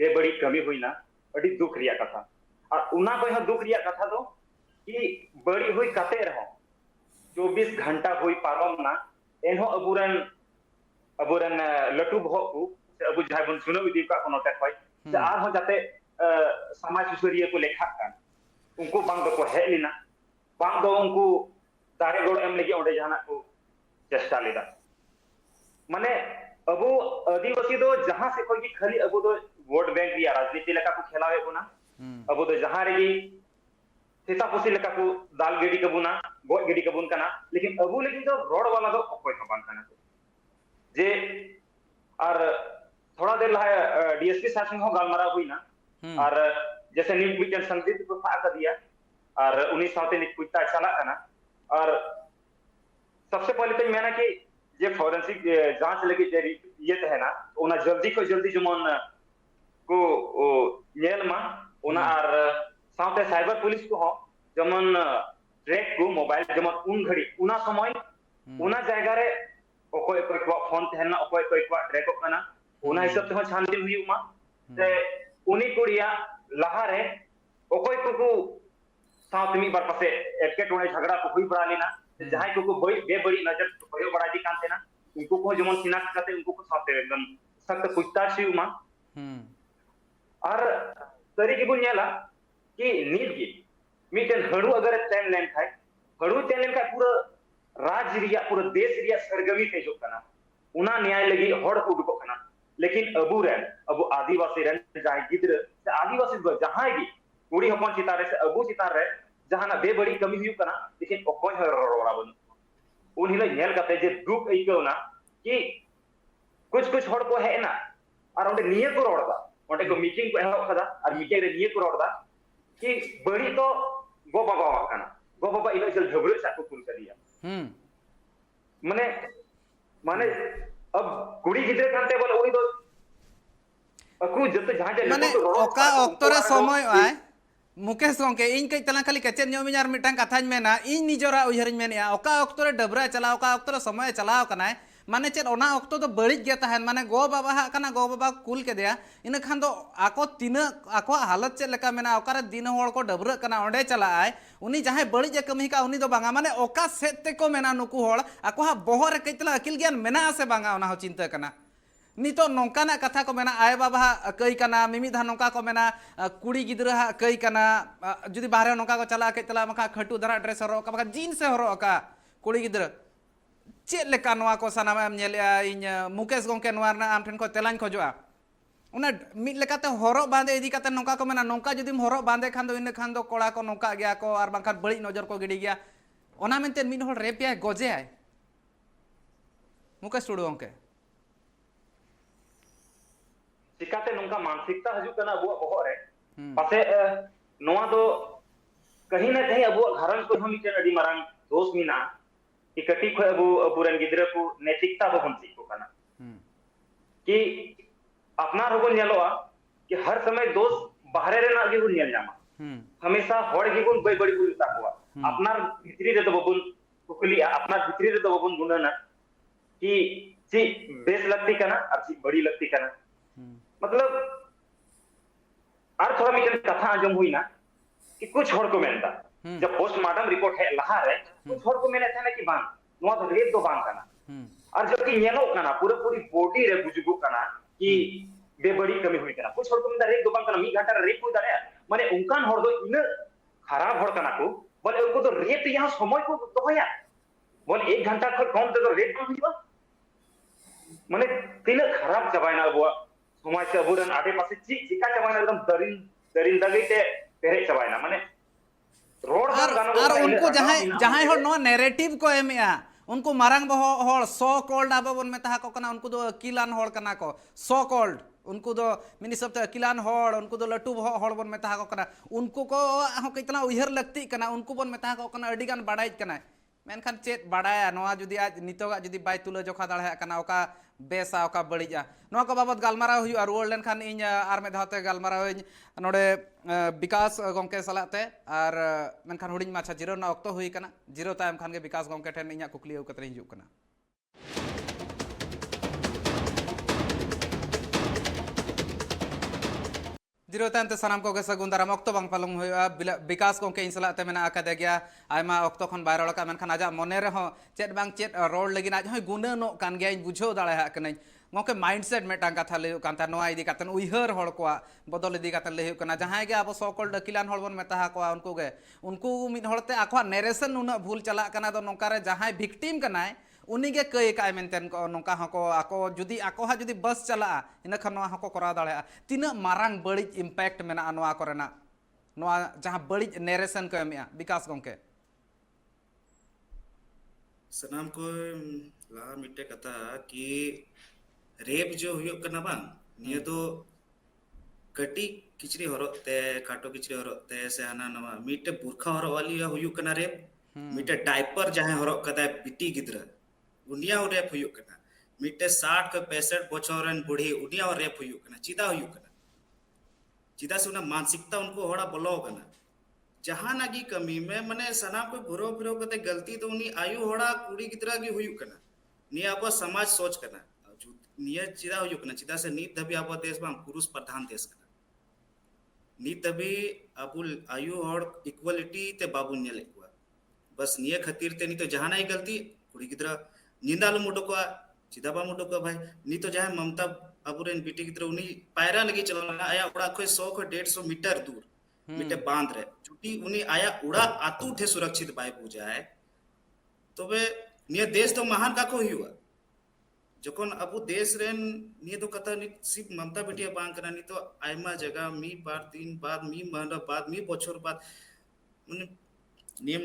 बेबड़ी कमी हुईना अडी दुख रिया कथा और उना को दुख रिया कथा दो कि बड़ी हुई कते रहो 24 घंटा हुई पारम ना एनहो अबुरन लटू भो को से अबु जहां बन सुनो विदि का कोनो टे होय से आर हो जाते समाज सुसरिया को लेखा कान उनको बांग दो को हेलिना बांग दो उनको दारे गोड़ एम लगी ओडे जाना को चेष्टा लेदा माने अबो आदिवासी दो जहां से कोई की खाली अबो दो वोट बैंक या राजनीति लेका को खेलावे को ना अबो दो जहां रेगी सीता पुसी लेका को दाल गेडी कबुना गोट गेडी कबुन कना लेकिन अबो लेकिन तो रोड वाला दो कोई हो बान कना जे और थोड़ा देर लहा डीएसपी शासन हो गालमारा हुई ना और जैसे न्यूज मीडिया संदिग्ध को था कर दिया और 19 साल तक पूछता चला कना और सबसे पहले तो मैंने कि ये फॉरेंसिक जांच लगी ये है ना ओना जल्दी को जल्दी जमन को नेल मा ओना और साथे साइबर पुलिस को हो जमन ट्रैक को मोबाइल जमन उन घड़ी उना समय उना जगह रे ओकोय को फोन तहना ओकोय को ट्रैक कना उना हिसाब से छानबीन हुई मा से उनी कुड़िया लहारे ओकोय को साथ में बार पासे एटके टोने झगड़ा को हुई बड़ा लेना जहां को बड़ी नजर भयो बड़ा दी कांते ना उनको को जमन सिनाक करते उनको को साथे एकदम सख्त पूछताछ हुई मा और तरीके बुनियाला कि नीट की मिटन हड़ू अगर टाइम लाइन खाए हड़ू टाइम लाइन का पूरा राज्य रिया पूरा देश रिया सरगमी पे जो कना उना न्याय लगी हड़ को दुको कना लेकिन अबू आदिवासी रन जहां गिद्र से आदिवासी जहां गी कुड़ी हपन चितार रे से अबू चितार रे जहाना बेबड़ी कमी हुई कना लेकिन ओकोय रोड़ा बन उन हिला नेल कते जे दुख आइकौना कि कुछ हड़ को हेना और ओंडे निये को रोड़दा ओंडे को मीटिंग को एहो कदा और मीटिंग रे निये को रोड़दा कि बड़ी तो गो बाबा कना गो बाबा इनो चल झगड़े सा को कुल करिया माने माने अब कुड़ी गिद्रे कांते बोले ओई दो अकु जते जहां जे माने ओका ऑक्टोरे समय आय मुकेश गोंके इन कई तला खाली कचेन ᱧᱚᱢᱤᱧ ᱟᱨ ᱢᱤᱫᱴᱟᱝ ᱠᱟᱛᱷᱟᱧ ᱢᱮᱱᱟ ᱤᱧ ᱱᱤᱡᱚᱨᱟᱜ ᱩᱭᱦᱟᱹᱨᱤᱧ ᱢᱮᱱᱮᱜᱼᱟ ᱚᱠᱟ ᱚᱠᱛᱚ ᱨᱮ ᱰᱟᱵᱨᱟ ᱪᱟᱞᱟᱣ ᱚᱠᱟ ᱚᱠᱛᱚ ᱨᱮ ᱥᱚᱢᱚᱭ ᱪᱟᱞᱟᱣ ᱠᱟᱱᱟᱭ ᱢᱟᱱᱮ ᱪᱮᱫ ᱚᱱᱟ ᱚᱠᱛᱚ ᱫᱚ ᱵᱟᱹᱲᱤᱡ ᱜᱮ ᱛᱟᱦᱮᱱ ᱢᱟᱱᱮ ᱜᱚ ᱵᱟᱵᱟ ᱦᱟᱜ ᱠᱟᱱᱟ ᱜᱚ ᱵᱟᱵᱟ ᱠᱩᱞ ᱠᱮᱫᱮᱭᱟ ᱤᱱᱟᱹ ᱠᱷᱟᱱ ᱫᱚ ᱟᱠᱚ ᱛᱤᱱᱟᱹᱜ ᱟᱠᱚᱣᱟᱜ ᱦᱟᱞत ᱪᱮᱫ ᱞᱮᱠᱟ ᱢᱮᱱᱟᱜᱼᱟ ᱚᱠᱟᱨᱮ ᱫᱤᱱ ᱦᱚᱲ ᱠᱚ ᱰᱟᱵᱨᱟᱹᱜ ᱠᱟᱱᱟ ᱚᱸᱰᱮ ᱪᱟᱞᱟᱜ ᱟᱭ उनी जहां बड़ी कमी का उनी दो बांगा माने ओका सेत ते को मेना नुकु होड़ आको बोह रे कइतला अकिल ज्ञान मेना से बांगा ओना हो चिंता कना नितो नौकाना कथा को मेना आय बाबा कई कना मिमी धा नौका को मेना कुड़ी गिद्रा कई कना जुदी बाहरे नौका को चला कइतला मका खटू धरा ड्रेस हरो का जीन्स से हरो का कुड़ी गिद्रा चेक लेका नोआ को सनाम एम नेलिया इन मुकेश गोंके नोआ ना आम ठेन को तेलाñ खोजोआ उना मिद लेकाते हरो बांधे इदी काते नौका को मेना नौका जुदी हरो बांधे खान दो इन खान दो कोड़ा को नौका गया को और बांखान बड़ी नजर को गिडी गया ओना मेनते मिद हर रेपिया गजे आय मुकेश टुडू गोंके चिकाते नौका मानसिकता हजू कना अबुआ बोह रे पासे नोआ दो कहीं ना कहीं अबुआ घरन को हम मिटन अडी मारांग दोष मिना कि कटी खो अबुरन गिद्रा को नैतिकता बहन सी को कना कि अपना रोगन नेलोआ कि हर समय दोष बाहरे रे ना गे गुन नेल जामा हमेशा हड़ गे गुन बई बड़ी गुन ताकुआ अपना भितरी रे दो बबुन कुकलिया अपना भितरी रे दो बबुन गुनना कि ची बेस लगती कना और ची बड़ी लगती कना मतलब और थोड़ा मिटन कथा आजम हुई ना कि कुछ हड़ को मेनता जब पोस्टमार्टम रिपोर्ट है लहा रे कुछ हड़ को मेने था ना कि बांग नोआ तो रेप दो बांग कना और जब कि नेलो कना पूरे पूरी बॉडी रे बुजुगु कना कि बेबड़ी कमी हुई कना कुछ हड़ को मेनता रेप दो बांग कना मी घंटा रेप हुई दारे माने उनकान हड़ दो इन खराब हड़ कना को बोले उनको तो रेप यहां समय को दोया बोले 1 घंटा खर कम तो रेप को हुईबा माने तीन खराब चबायना अबुआ समाज से अबुरन आटे पासे चिका चबायना एकदम दरिन दगईते पेरे चबायना माने रोड और उनको जहां हर नो नैरेटिव को एमिया उनको मारंग बहो हर सो कॉल्ड आबो बन मेता को कना उनको दो अकिलान हर कना को सो कॉल्ड उनको दो मिनी सब अकिलान हर उनको दो लटू हर बन मेता को कना उनको को हो कितना उहर लगती कना उनको बन मेता को कना अडी गान बाडाई कना मेनखान चेत बाडाया नोआ जुदी आज नितोगा जुदी बाय तुला जोखा दाड़ा कना ओका बेसा ओका बड़िजा नोआ को बाबत गालमारा हुई और रुआड़ लेनखान इन आर में धावते गालमारा हुई नोडे विकास गोंके सलाते और मेनखान हुडिंग माछा जिरो ना ऑक्तो हुई कना जिरो तायम खान के विकास गोंके ठेन इन्या कुकली उ कतरे हिजुक कना जिरो तायमते सनाम को गे सगुन दाराम ऑक्तो बांग पालंग हुआ विकास गोंके इन सलाते मेना आकादे गया आयमा ऑक्तो खन बाय रोड़ का मेनखान आजा मने रे हो चेत बांग चेत रोड लगिन आज होय गुननो कान गया इन बुझो दाड़े हा कनै गोंके माइंडसेट मेटांग कथा ले कांता नोआ इदी कातन उइहर हड़ कोआ बदल इदी कातन ले कना जहां गे अब सो कॉल्ड अकिलान हड़ बन मेता कोआ उनको मिद हड़ते आखवा नरेशन उना भूल चला कना दो नोका रे जहां विक्टिम कनाय उनी गे कई काय मेनतेन को नोका हको आको जुदी आको हा जुदी बस चला इन खन नोआ हको करा दाड़े तीना मारांग बड़ी इम्पैक्ट मेना नोआ करना नोआ जहां बड़ी नरेशन को एमिया विकास गोंके सनाम को ला मिटे कथा कि रेप जो हुयो कना बांग निया तो कटी किचरी हरते काटो किचरी हरते से हाना नवा मिटे बुरखा हरो वाली हुयो कना रेप मिटे डायपर जहां हरो कदा बिटी गिद्रा उनिया रेप हुयो कना मिटे 60 के 65 बछरन बुढ़ी उनिया रेप हुयो कना चिदा हुयो कना चिदा से उना मानसिकता उनको होड़ा बोलो कना जहां नागी कमी में माने सना को घुरो फिरो कते गलती तो उनी आयु होड़ा कुड़ी गिद्रा की हुयो कना निया अब समाज सोच कना निया चिदा हुयो कना चिदा से नीत दबी अब देश बांग पुरुष प्रधान देश कना नीत दबी अबुल आयु हड़ इक्वालिटी ते बाबू नेले को बस निया खातिर ते नी तो जहां नाई गलती कुड़ी गिद्रा निंदालु मुडको चिदा बा मुडको भाई नी तो जहां ममता अबुरेन बिटी गिद्रा उनी पायरा लगी चलना आया उड़ा कोई 100 को 150 मीटर दूर मिटे बांध रे छुट्टी उनी आया उड़ा आतु थे सुरक्षित बाय पूजा है तो वे निया देश तो महान का को हुआ जखन अबो देश रेन निये दो कथा सिर्फ ममता बेटिया बांग कना नि तो आयमा जगह मी बार दिन बाद मी महीना बाद मी बछर बाद माने नियम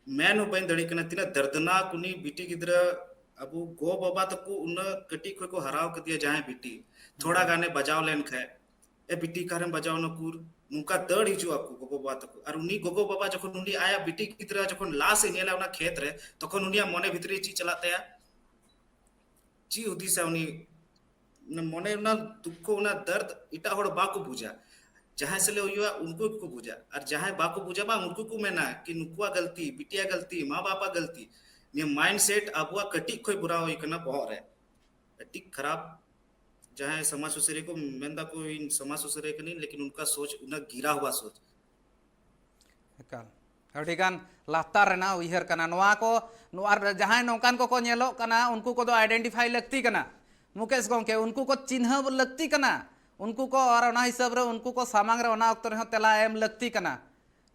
मैन बन दड़ी कना तिना दर्दनाक उनी बिटी गिद्रा अबो गो बाबा तको उन कटी खो को हराव कदिया जहां बिटी थोड़ा गाने बजाव लेन खाए ए बिटी कारम बजाव न कुर नुका दड़ हिजु आपको गोगो बाबा तको और उनी गोगो बाबा जखन उनी आया बिटी गिद्रा जखन लाश नेला उना खेत रे तखन उनिया मने भितरी ची चलाते ची उदिसा उनी मने उना दुख उना दर्द इटा होड़ बाको बुझा जहां से ले हुआ उनको को बुझा और जहां बाको बुझा बा उनको को मेना कि नुकुआ गलती बिटिया गलती माँ बापा गलती ने माइंडसेट अबुआ कटी खोई बुरा होई कना बहुत है कटी खराब जहां समाज सुसरे को मेंदा को इन समाज सुसरे कनी लेकिन उनका सोच उना गिरा हुआ सोच एकाल अडिगान लातार रेना उइहर कना नोआ को नोआर जहां नौकान को नेलो कना उनको को दो आइडेंटिफाई लगती कना मुकेश गोंके उनको को चिन्ह लगती कना उनको को और ओना हिसाब रे उनको को सामांग रे ओना अक्तर तेला एम लगती कना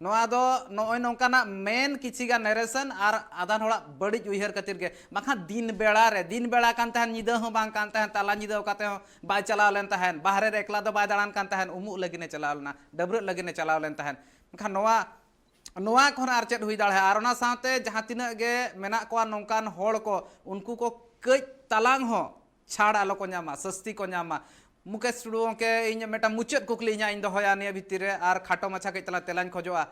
नोआ दो नोय नौकाना मेन किछिगा नरेशन और आदान होड़ा बड़ी उइहर कतिर के बाखा दिन बेड़ा कान तहन निदा हो बांग कान तहन ताला निदा काते हो बाय चलाव लेन तहन बाहरे रे एकला दो बाय दाड़ान कान तहन उमुक लगिने चलाव लेना डबरु लगिने चलाव लेन तहन बाखा नोआ नोआ खन आर चेद हुई दाड़े और ओना साथे जहां तिना गे मेना को नौकान होड़ को उनको को कई तलांग हो छाड़ आलो को न्यामा सस्ती को न्यामा मुकेश टुडू के इन मेटा मुचाद कुकली इᱧ इन दोहया निया भितर रे आर खाटो माछा के तला तेलाñ खोजोआ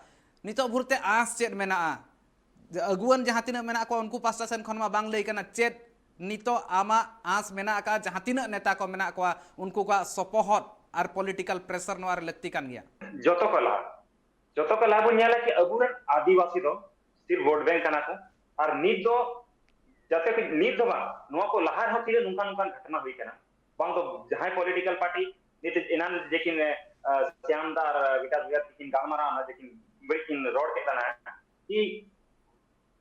नितो भुरते आस चेद मेना अगुवन जहां तिना मेना को उनको पास्ता सेन खन मा बांग लई कना चेद नितो आमा आस मेना का जहां तिना नेता को मेना को उनको का सपोहट आर पॉलिटिकल प्रेशर नोआर लगती कान गया जोतो को लाभ नेला कि अबुरन आदिवासी दो सिर्फ वोट बैंक कना को और नित दो जाते कि नित दो नोआ को लहार हो तिरे नुकान नुकान घटना हुई कना बांग तो जहां पॉलिटिकल पार्टी नित इनान जेकिन श्यामदार विकास विकास किन गालमारा ना जेकिन बेकिन रोड के तना कि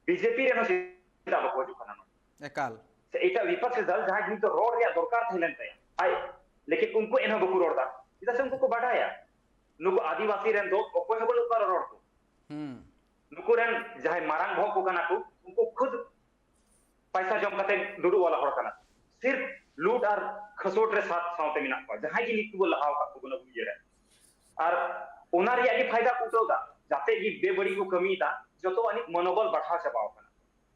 बीजेपी रे नो सीधा बको जो कना एकाल से एटा विपक्ष दल जहां नित रोड रे दरकार थैलन तय आय लेकिन उनको एना बको रोडदा इदा से उनको को बढ़ाया नुको आदिवासी रेन दो ओको हेबो लोग पर रोड को नुको रेन जहां मारांग भोग को कना को उनको खुद पैसा जम कते दुडू वाला होड़ कना सिर्फ लूट और खसोट रे साथ साथे मिना को जहां की नीति को लगाव का को न बुझे रे और ओना रिया की फायदा उठोगा जाते की बेबड़ी को कमी था जो तो अनेक मनोबल बढ़ा चबाव कना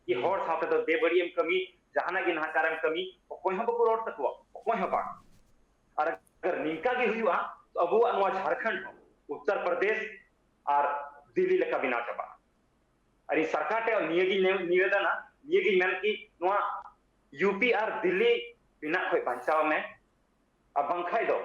ये होड़ साथे तो बेबड़ी एम कमी जहाना की नाकारम कमी कोई हम को रोड तक कोई हम और अगर निका की हुआ तो अब वो झारखंड उत्तर प्रदेश और दिल्ली लेका बिना चबा अरे सरकार टे नियगी निवेदन नियगी मेन की नोआ यूपी और दिल्ली बिना कोई बचाव में अब बंखाई दो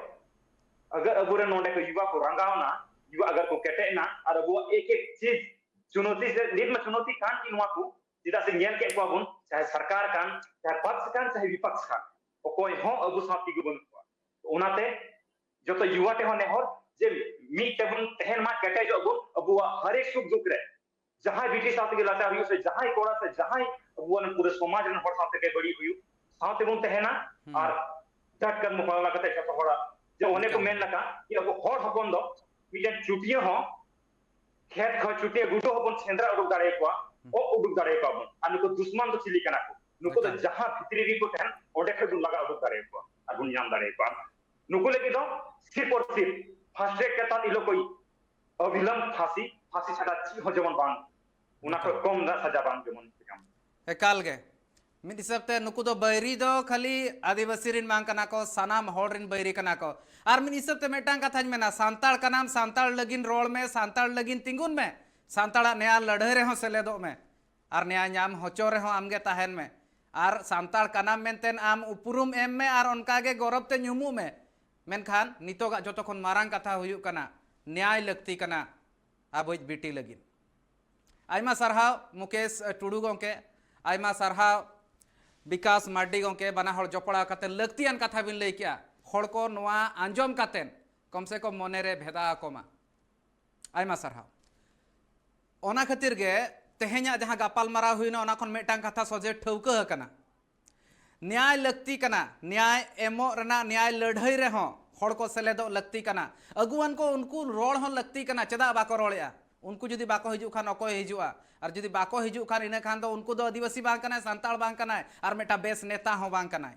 अगर अबुरे नोडे को युवा को रंगाव ना युवा अगर को केटे ना और अब वो एक एक चीज चुनौती से नीत में चुनौती कान की नोआ को जिदा से नियम के को चाहे सरकार कान चाहे पक्ष कान चाहे विपक्ष कान ओ कोई हो अबु साथी को बन को ओनाते जो तो युवा टे होने हो जे मी टेबल तहन मा केटे जो अब हर एक सुख दुख रे जहां बीटी साथ के लाता हुई से जहां कोड़ा से जहां वो पूरे समाज ने हर साथ के बड़ी हुई साथ में तहना और डट कर मुकाबला करते छ थोड़ा जो होने को मेन लगा कि अब हर हबन दो मिजन छुट्टियां हो खेत ख छुट्टियां गुडो हबन सेंद्रा उडुक दाड़े को ओ उडुक दाड़े को अब नुको दुश्मन तो चिली कना को नुको तो जहां भितरी भी को तहन ओडे के लगा उडुक दाड़े को और बुनियाम दाड़े को नुको लेके दो सिर्फ और सिर्फ फास्ट ट्रैक के साथ इलो कोई अविलंब फांसी छटा ची हो जमन बांग उना को कम दा सजा बांग जमन काम एकाल गे मिद हिसाब ते नुकु दो बैरी दो खाली आदिवासी रिन मांग कना को सानाम होड़ रिन बैरी कना को और मिद हिसाब ते मेटांग कथा मेना सांताल कनाम सांताल लगिन रोड में सांताल लगिन तिंगुन में सांताला नया लड़े रे हो सेलेदो में और नया नाम होचो रे हो आमगे तहन में और सांताल कनाम मेनतेन आम उपरुम एम में और उनका के गौरव ते न्युमु में मेनखान नितोगा जोतो खन मारांग कथा हुयु कना न्याय लगती कना आबोज बिटी लगिन आयमा सरहाव मुकेश टुडू गोंके आयमा सरहाव विकास मार्डी गोंके बना हड़ जपड़ा कते लगतियान कथा बिन लई किया हड़ को नोआ आंजम कातेन कम से कम मने रे भेदा कोमा आयमा सरहाव ओना खातिर गे तेहे냐 जहां गापाल मारा हुइना ओना खन मेटांग कथा सोजे ठौका हकना न्याय लगती कना न्याय एमो रना न्याय लड़ाई रे हो हड़ को सेलेदो लगती कना अगुवान को उनको रोड हो लगती कना चदा बाको रोड़या उनको जुदी बाको हिजू खान अकोय हिजुआ और जुदी बाको हिजू खान इना खान दो उनको दो आदिवासी बांग कनाय, सांताल बांग कनाय और मेटा बेस नेता हो बांग कनाय।